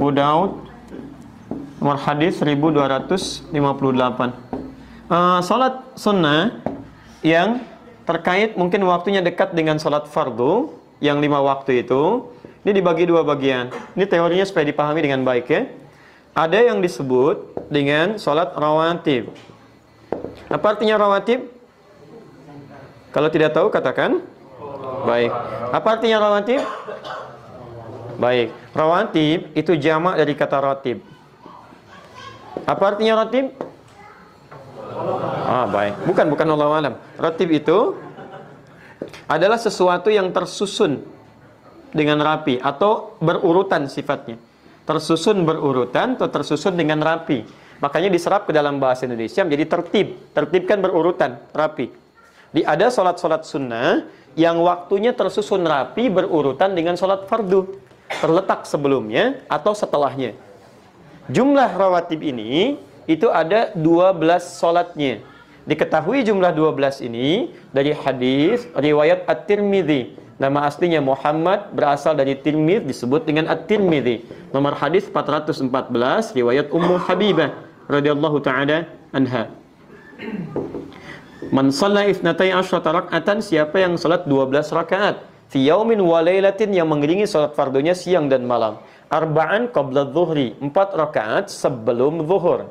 Abu Daud, nomor hadis 1258. Salat sunnah yang terkait mungkin waktunya dekat dengan salat fardu yang 5 waktu itu, ini dibagi 2 bagian. Ini teorinya supaya dipahami dengan baik ya. Ada yang disebut dengan salat rawatib. Apa artinya rawatib? Kalau tidak tahu katakan. Baik. Apa artinya rawatib? Baik. Rawatib itu jamak dari kata ratib. Apa artinya ratib? Baik. Bukan Allahu alam. Ratib itu adalah sesuatu yang tersusun dengan rapi atau berurutan sifatnya. Tersusun berurutan atau tersusun dengan rapi. Makanya diserap ke dalam bahasa Indonesia menjadi tertib. Tertib kan berurutan, rapi. Ada salat-salat sunnah yang waktunya tersusun rapi berurutan dengan salat fardu. Terletak sebelumnya atau setelahnya. Jumlah rawatib ini itu ada 12 salatnya. Diketahui jumlah 12 ini dari hadis riwayat At-Tirmidzi. Nama aslinya Muhammad, berasal dari Tirmidz, disebut dengan At-Tirmidzi. Nomor hadis 414 riwayat Ummu Habibah radhiyallahu taala anha. Man shalla 12 raka'atan, siapa yang salat 12 rakaat fi yaumin wa lailatin, yang mengiringi salat fardunya siang dan malam. Arba'an qabla dhuhri, 4 rakaat sebelum zuhur.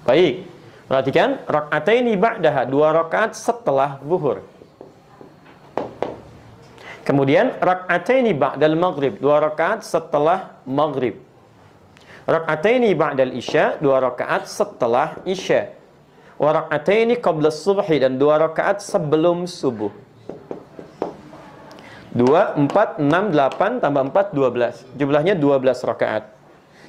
Baik. Perhatikan, raka'ataini ba'daha, 2 rakaat setelah zuhur. Kemudian raka'ataini ba'dal maghrib, 2 rakaat setelah maghrib. Raka'ataini ba'dal isya, 2 rakaat setelah isya. Wa raka'ataini qabla subhi, dan 2 rakaat sebelum subuh. 2, 4, 6, 8 tambah 4, 12. Jumlahnya 12 rakaat.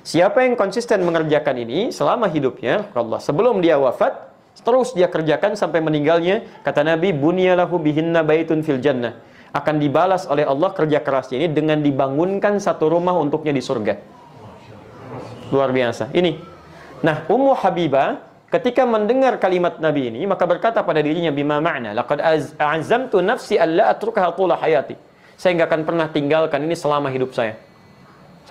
Siapa yang konsisten mengerjakan ini selama hidupnya, Allah, sebelum dia wafat, terus dia kerjakan sampai meninggalnya, kata Nabi, bunyalahu bihinna baitun fil jannah. Akan dibalas oleh Allah kerja kerasnya ini dengan dibangunkan satu rumah untuknya di surga. Luar biasa. Ini. Nah, Ummu Habibah ketika mendengar kalimat Nabi ini, maka berkata pada dirinya, bima ma'na, laqad azamtu nafsi alla atrukaha tula hayati. Saya nggak akan pernah tinggalkan ini selama hidup saya.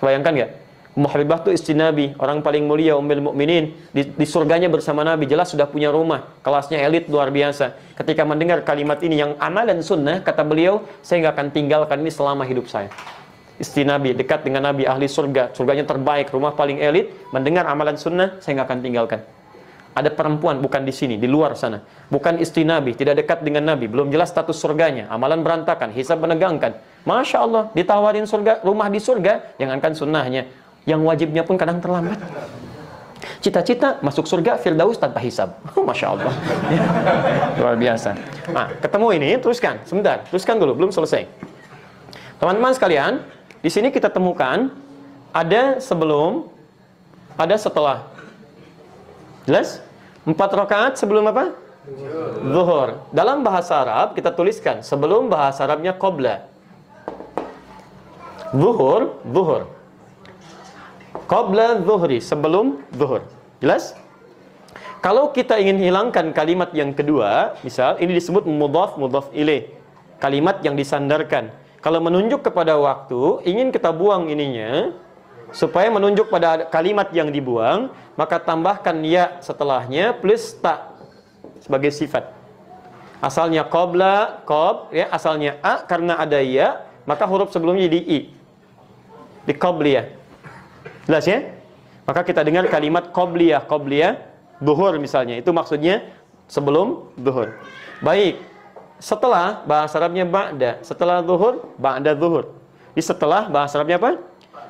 Bayangkan nggak? Ummu Habibah itu istri Nabi, orang paling mulia, ummul mukminin, di surganya bersama Nabi, jelas sudah punya rumah, kelasnya elit luar biasa. Ketika mendengar kalimat ini yang amalan sunnah, kata beliau, saya nggak akan tinggalkan ini selama hidup saya. Istri Nabi, dekat dengan Nabi, ahli surga, surganya terbaik, rumah paling elit, mendengar amalan sunnah, saya nggak akan tinggalkan. Ada perempuan, bukan di sini, di luar sana, bukan istri Nabi, tidak dekat dengan Nabi, belum jelas status surganya, amalan berantakan, hisab menegangkan. Masya Allah, ditawarin surga, rumah di surga, jangankan sunnahnya, yang wajibnya pun kadang terlambat. Cita-cita masuk surga Firdaus tanpa hisab. Masya Allah. Luar biasa. Nah, ketemu ini, teruskan. Sebentar, teruskan dulu, belum selesai. Teman-teman sekalian, di sini kita temukan ada sebelum, ada setelah. Jelas? 4 rakaat sebelum apa? Zuhur. Dalam bahasa Arab kita tuliskan sebelum, bahasa Arabnya qabla. Zuhur. Qabla zuhri, sebelum zuhur. Jelas? Kalau kita ingin hilangkan kalimat yang kedua, misal ini disebut mudhaf ilaih, kalimat yang disandarkan. Kalau menunjuk kepada waktu, ingin kita buang ininya supaya menunjuk pada kalimat yang dibuang, maka tambahkan ya setelahnya plus ta sebagai sifat. Asalnya qabla, ya, asalnya a, karena ada ya, maka huruf sebelumnya jadi i. Di qabliyah. Jelas ya? Maka kita dengar kalimat qabliyah zuhur misalnya. Itu maksudnya sebelum zuhur. Baik. Setelah, bahasa Arabnya ba'da. Setelah zuhur, ba'da zuhur. Di setelah, bahasa Arabnya apa?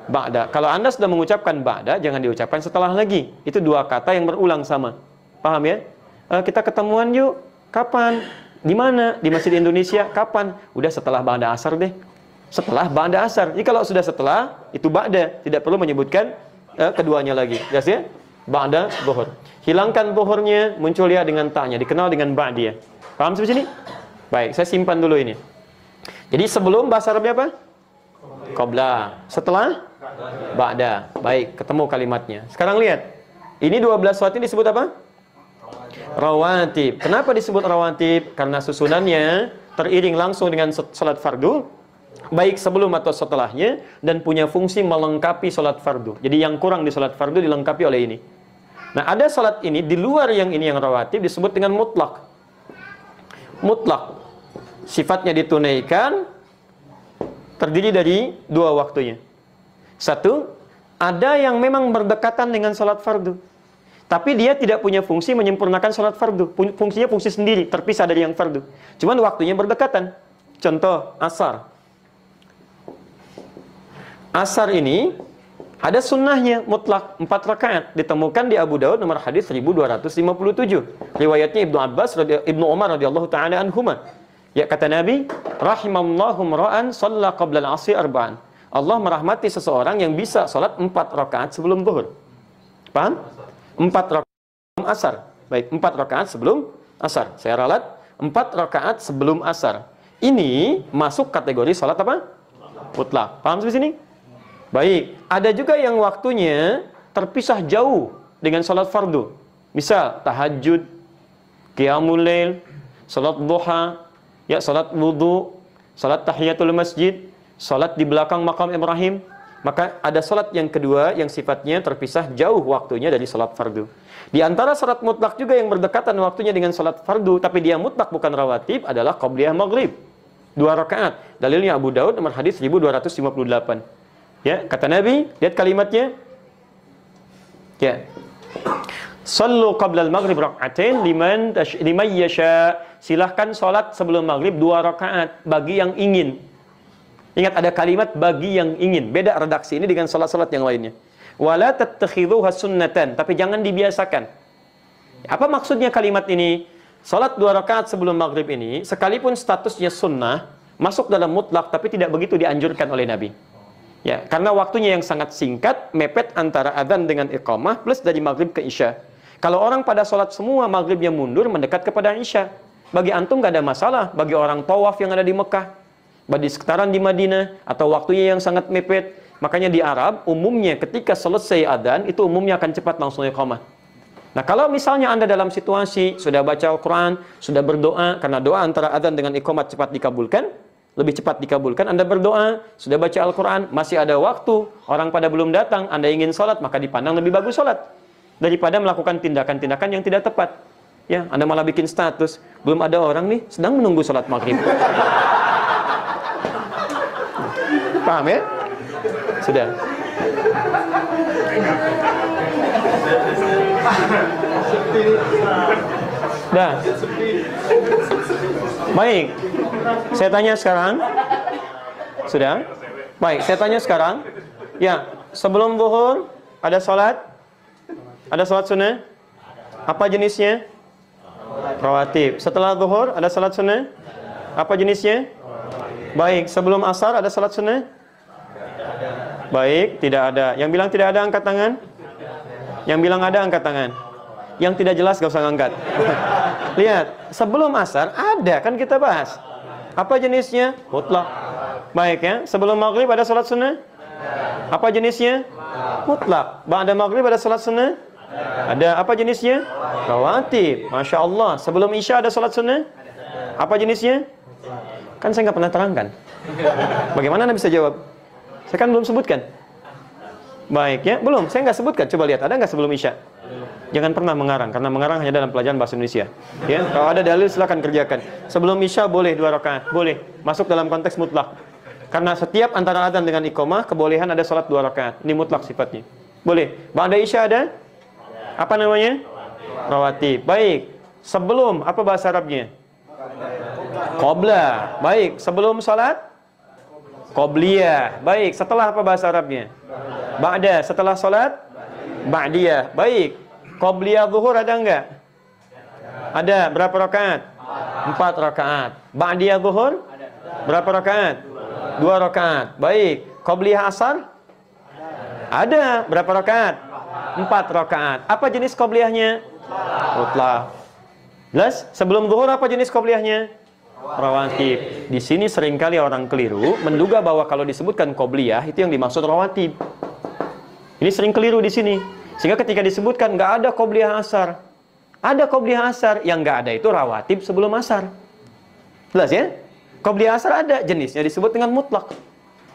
Ba'da. Kalau Anda sudah mengucapkan ba'da, jangan diucapkan setelah lagi. Itu 2 kata yang berulang sama. Paham ya? Kita ketemuan yuk. Kapan? Di mana? Di Masjid Indonesia. Kapan? Udah setelah ba'da asar deh. Setelah ba'da asar. Jadi kalau sudah setelah, itu ba'da. Tidak perlu menyebutkan keduanya lagi. Jelas ya? Ba'da zuhur. Hilangkan zuhurnya, muncul ya dengan ta'nya. Dikenal dengan ba'diyah. Paham sampai sini? Baik, saya simpan dulu ini. Jadi sebelum, bahasa Arabnya apa? Qabla. Setelah? Ba'da. Baik, ketemu kalimatnya. Sekarang lihat. Ini 12 salat ini disebut apa? Rawatib. Kenapa disebut rawatib? Karena susunannya teriring langsung dengan salat fardu. baik sebelum atau setelahnya, dan punya fungsi melengkapi sholat fardu. Jadi yang kurang di sholat fardu dilengkapi oleh ini. Nah, ada sholat ini di luar yang ini yang rawatib disebut dengan mutlak. Mutlak, sifatnya ditunaikan, terdiri dari dua waktunya. Satu, ada yang memang berdekatan dengan sholat fardu, tapi dia tidak punya fungsi menyempurnakan sholat fardu. Fungsinya fungsi sendiri, terpisah dari yang fardu. Cuman waktunya berdekatan. Contoh, asar. Asar ini ada sunnahnya mutlak 4 rakaat. Ditemukan di Abu Daud nomor hadis 1257. Riwayatnya Ibnu Umar radhiyallahu taala anhuma. Ya, kata Nabi, rahimallahu ra'an shalla qabla al-'asri arba'an. Allah merahmati seseorang yang bisa salat 4 rakaat sebelum zuhur. Paham? 4 rakaat sebelum asar. Baik, 4 rakaat sebelum asar. Saya ralat 4 rakaat sebelum asar. Ini masuk kategori salat apa? Mutlak. Paham sampai sini? Baik, ada juga yang waktunya terpisah jauh dengan salat fardu. Misal tahajud, qiyamul lail, salat duha, ya, salat wudu, salat tahiyatul masjid, salat di belakang makam Ibrahim. Maka ada salat yang kedua yang sifatnya terpisah jauh waktunya dari salat fardu. Di antara salat mutlak juga yang berdekatan waktunya dengan salat fardu, tapi dia mutlak bukan rawatib, adalah qabliyah maghrib. 2 rakaat. Dalilnya Abu Daud nomor hadis 1258. Ya, kata Nabi, lihat kalimatnya. Ya. Sallu qabla al-maghrib rak'atain liman yasha. Silahkan sholat sebelum maghrib 2 rakaat bagi yang ingin. Ingat, ada kalimat bagi yang ingin. Beda redaksi ini dengan sholat-sholat yang lainnya. Wala tattakhidhuha sunnatan, tapi jangan dibiasakan. Apa maksudnya kalimat ini? Sholat 2 rakaat sebelum maghrib ini, sekalipun statusnya sunnah, masuk dalam mutlak, tapi tidak begitu dianjurkan oleh Nabi. Ya, karena waktunya yang sangat singkat, mepet antara adzan dengan iqamah, plus dari maghrib ke isya. Kalau orang pada sholat semua, maghribnya mundur, mendekat kepada isya. Bagi antum nggak ada masalah. Bagi orang tawaf yang ada di Mekah, bagi sekitaran di Madinah, atau waktunya yang sangat mepet. Makanya di Arab, umumnya ketika selesai adzan, itu umumnya akan cepat langsung iqamah. Nah, kalau misalnya Anda dalam situasi sudah baca Al-Quran, sudah berdoa, karena doa antara adzan dengan iqamat cepat dikabulkan, lebih cepat dikabulkan, Anda berdoa, sudah baca Al-Quran, masih ada waktu, orang pada belum datang, Anda ingin sholat, maka dipandang lebih bagus sholat daripada melakukan tindakan-tindakan yang tidak tepat. Ya, Anda malah bikin status, belum ada orang nih, sedang menunggu sholat maghrib. Paham ya? Sudah. Dah. Baik. Saya tanya sekarang. Sudah? Baik, saya tanya sekarang. Ya, sebelum zuhur ada sholat? Ada sholat sunnah? Apa jenisnya? Rawatib. Setelah zuhur ada sholat sunnah? Apa jenisnya? Baik, sebelum asar ada sholat sunnah? Baik, tidak ada. Yang bilang tidak ada angkat tangan? Yang bilang ada angkat tangan? Yang tidak jelas gak usah ngangkat. Lihat, sebelum asar ada, kan kita bahas. Apa jenisnya? Mutlak. Baik ya, sebelum maghrib ada sholat sunnah? Apa jenisnya? Mutlak. Ba'da maghrib ada sholat sunnah? Ada. Apa jenisnya? Rawatib. Masya Allah. Sebelum isya ada sholat sunnah? Apa jenisnya? Kan saya nggak pernah terangkan. Bagaimana Anda bisa jawab? Saya kan belum sebutkan. Baik ya, belum. Saya nggak sebutkan. Coba lihat, ada nggak sebelum isya? Jangan pernah mengarang, karena mengarang hanya dalam pelajaran bahasa Indonesia. Ya, kalau ada dalil silakan kerjakan. Sebelum isya boleh 2 rakaat, boleh. Masuk dalam konteks mutlak. Karena setiap antara adzan dengan iqamah kebolehan ada salat 2 rakaat. Ini mutlak sifatnya. Boleh. Ba'da isya ada? Apa namanya? Rawatib. Baik. Sebelum, apa bahasa Arabnya? Qabla. Baik. Sebelum salat? Qabliyah. Baik. Setelah, apa bahasa Arabnya? Ba'da. Setelah salat? Ba'diyah. Baik. Qabliyah zuhur ada enggak? Ada. Berapa rakaat? 4 rakaat. Ba'diyah zuhur? Berapa rakaat? 2 rakaat. Baik. Qabliyah asar? Ada. Berapa rakaat? 4 rakaat. Apa jenis qabliyahnya? Mutlak. Jelas? Sebelum zuhur apa jenis qabliyahnya? Rawatib. Di sini seringkali orang keliru menduga bahwa kalau disebutkan qabliyah itu yang dimaksud rawatib. Ini sering keliru di sini. Sehingga ketika disebutkan nggak ada qabliyah asar. Ada qabliyah asar, yang nggak ada itu rawatib sebelum asar. Jelas ya? Qobliyah asar ada, jenisnya disebut dengan mutlak.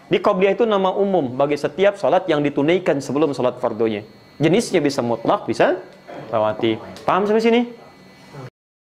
Di qobliyah itu nama umum bagi setiap sholat yang ditunaikan sebelum sholat fardunya. Jenisnya bisa mutlak, bisa rawatib. Paham sampai sini?